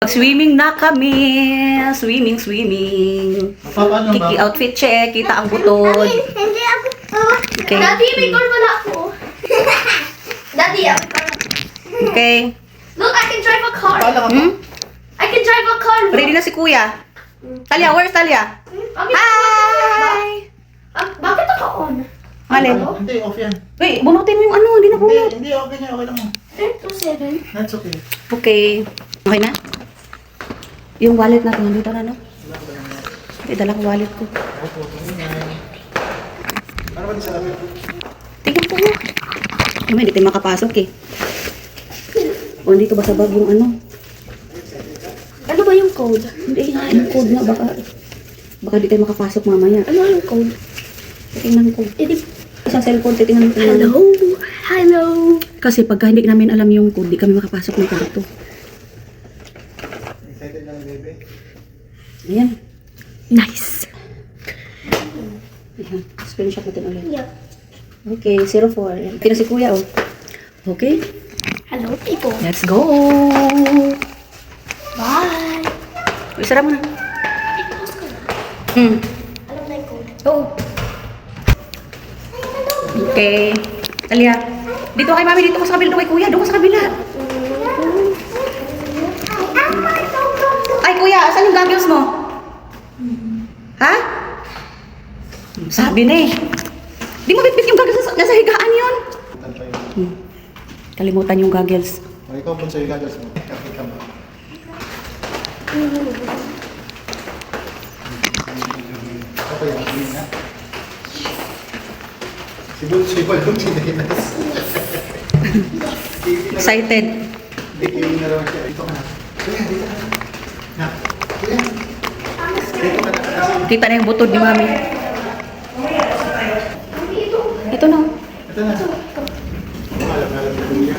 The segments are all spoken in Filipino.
Swimming na kami. Swimming. Kiki outfit check. Kita ang butod. Hindi ako. Okay. Daddy, may call wala ako. Daddy, Okay. look, I can drive a car. Hmm? I can drive a car. Ready na si Kuya. Talia, where's Talia? Hi! Bakit ako on? Alin? Hindi, off yan. Wait, bunutin mo yung ano. Hindi na bunot. Hindi, okay niya, okay lang mo. 10 to 7. That's okay. Okay. Okay na? Yung wallet natin nandito na, no? Hindi, dala ko wallet ko. Ano ba di sa lapit? Tingnan ko nga. Ay, hindi tayo makapasok eh. O, dito ba sa bag yung ano? Ano ba yung code? Hindi, yung code nga. Baka di tayo makapasok mamaya. Ano yung code? Tingnan ko. Isang cellphone, titingnan ko. Hello. Kasi pagka hindi namin alam yung code, di kami makapasok ng kwarto. Excited lang, baby. Ayan. Nice. Ayan. Screenshot natin ulit. Yeah. Okay, 04. Ayan. Tingnan si Kuya, oh. Okay. Hello, people. Let's go! Bye. Uy, sarap mo na. Alam na yung code. Oo. Okay. Talia. Dito kay Mami, dito ko sa kabila. Kay Kuya, doon ko sa kabila. Ay, Kuya, asan yung goggles mo? Ha? Sabi na eh. Di mo bitbit yung goggles nasa higaan yun. Kalimutan yung goggles. O, ikaw po sa'yo gagas mo. Kapit ka mo. Okay, ang na. Si Balong tinihinas. Excited. Bikini na naman siya. Dito ka na. Kuya, dito ka na. Na. Kuya. Dito ka na. Kita na yung butod ni Mami. Ito na. Ito na. Alam ni Kuya.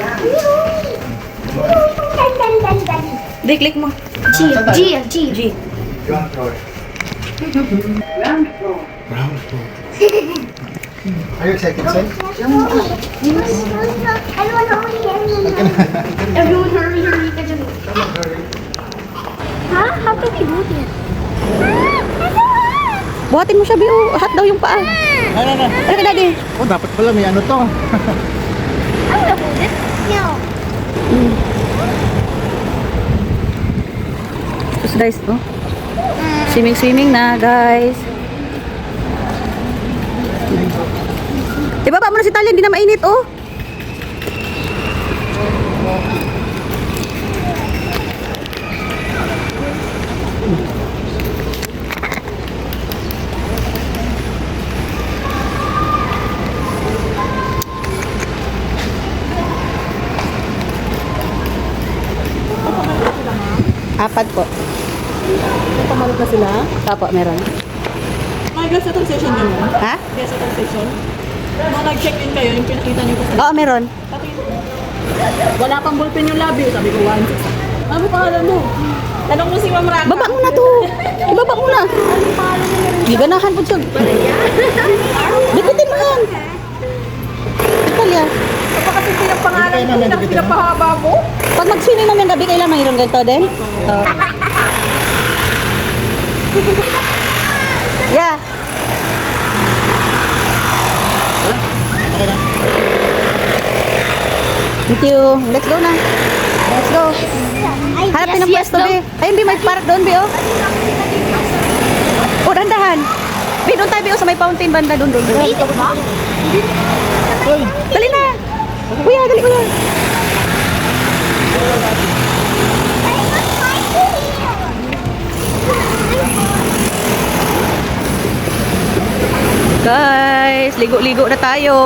Di, click mo. G. Ground floor. Ground floor. Are you excited, Sai? Everyone hurry. Come on, hurry. Huh? How can we do this? Buhatin mo siya, Bio. Hot daw yung paa. Ano na? Ano ka, Daddy? Oh, dapat pala may ano to. I wanna hold it. No. Tapos guys, oh. Swimming na, guys. Ibaba mo na si Talia, hindi na mainit, oh. Apat po. Pamarot na sila. Tapo, meron. May guest authorization nyo mo? Ha? Guest authorization? Nung nag-check-in kayo, yung pinakita nyo ko sa... Oo, meron. Pati, wala pang ballpen yung labi. Sabi ko, 1.6. Ano pangalan mo? Tanong mo si Ma'am Raka. Baba mo na to. Ibaba mo na. Giganahan po siya. Bikutin mo yan. Talia. Napakasimple ng pangalan Hindi ko. kayo namin Nang bigyan. pinapahaba mo. Pag mag-swimming namin gabi, kailan mayroon ganito din? Oo. Yeah. Thank you. Let's go na. Let's go. Hanapin ng pwesto, Bi. Ayun, Bi, may park doon, Bi, oh. Oh, dandahan. Bi, doon tayo, Bi, oh, sa may fountain banda, doon. Hoy, Dali na. Kuya, dali, kuya. Guys, ligo-ligo na tayo.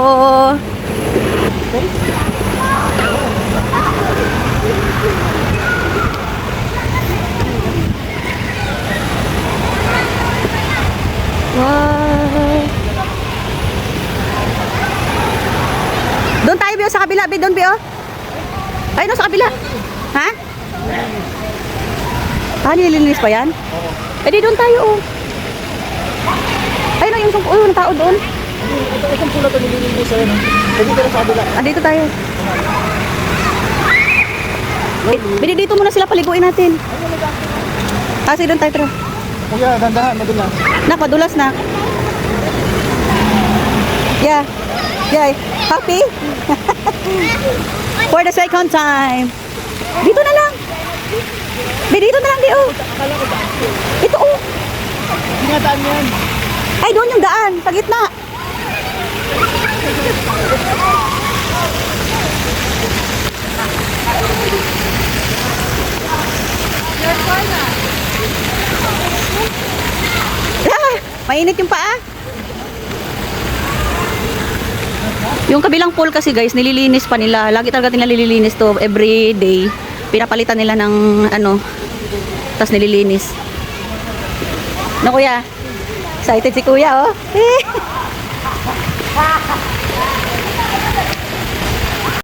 Wow. Doon tayo, Bio, sa kabila, Bio, doon, Bio. Ay, no, sa kabila. Ha? Ah, nililinis pa yan? Oo. Eh, di doon tayo, oh. Ay, no, yung tao doon. itong pula to nililinis sa'yo, no? Pwede ka na sa kabila. Ah, dito tayo. Bili dito muna sila, paliguin natin. Kasi doon tayo, tara. Kuya, dandahan, madulas. Nak, madulas na. Yeah. Yeah. Happy? For the second time. Dito na lang. Dito na lang, di oh. Ito oh. Tingnan yan. Ay, doon yung daan. Sa gitna. Ah, mainit yung paa. Yung kabilang pool kasi guys, nililinis pa nila. Lagi talaga nila nililinis to every day. Pinapalitan nila ng ano, tapos nililinis. No kuya? Excited si kuya oh.